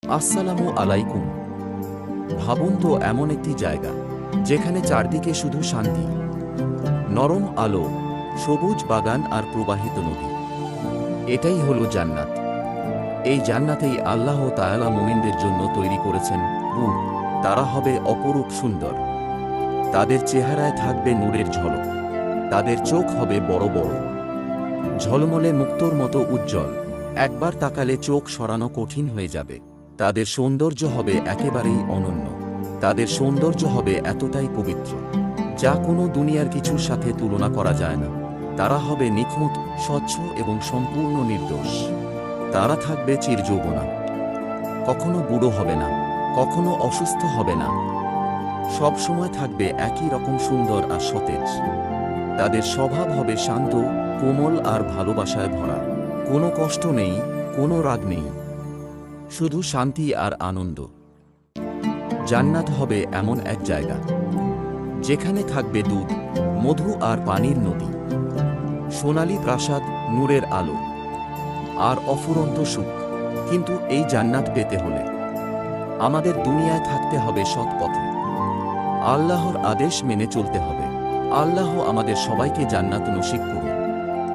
আসসালামু আলাইকুম। ভাবুন তো, এমন একটি জায়গা যেখানে চারদিকে শুধু শান্তি, নরম আলো, সবুজ বাগান আর প্রবাহিত নদী। এটাই হলো জান্নাত। এই জান্নাতেই আল্লাহ তাআলা মুমিনদের জন্য তৈরি করেছেন হুর। তারা হবে অপরূপ সুন্দর। তাদের চেহারায় থাকবে নূরের ঝলক। তাদের চোখ হবে বড় বড়, ঝলমলে মুক্তোর মতো উজ্জ্বল। একবার তাকালে চোখ সরানো কঠিন হয়ে যাবে। তাদের সৌন্দর্য হবে একেবারেই অনন্য। তাদের সৌন্দর্য হবে এতটাই পবিত্র, যা কোনো দুনিয়ার কিছুর সাথে তুলনা করা যায় না। তারা হবে নিখুঁত, স্বচ্ছ এবং সম্পূর্ণ নির্দোষ। তারা থাকবে চিরযৌবনা, কখনো বুড়ো হবে না, কখনো অসুস্থ হবে না। সব সময় থাকবে একই রকম সুন্দর আর সতেজ। তাদের স্বভাব হবে শান্ত, কোমল আর ভালোবাসায় ভরা। কোনো কষ্ট নেই, কোনো রাগ নেই, শুধু শান্তি আর আনন্দ। জান্নাত হবে এমন এক জায়গা যেখানে থাকবে দুধ, মধু আর পানির নদী, সোনালী প্রাসাদ, নূরের আলো আর অফুরন্ত সুখ। কিন্তু এই জান্নাত পেতে হলে আমাদের দুনিয়ায় থাকতে হবে সৎ পথে। আল্লাহর আদেশ মেনে চলতে হবে। আল্লাহ আমাদের সবাইকে জান্নাত নসিব করুন।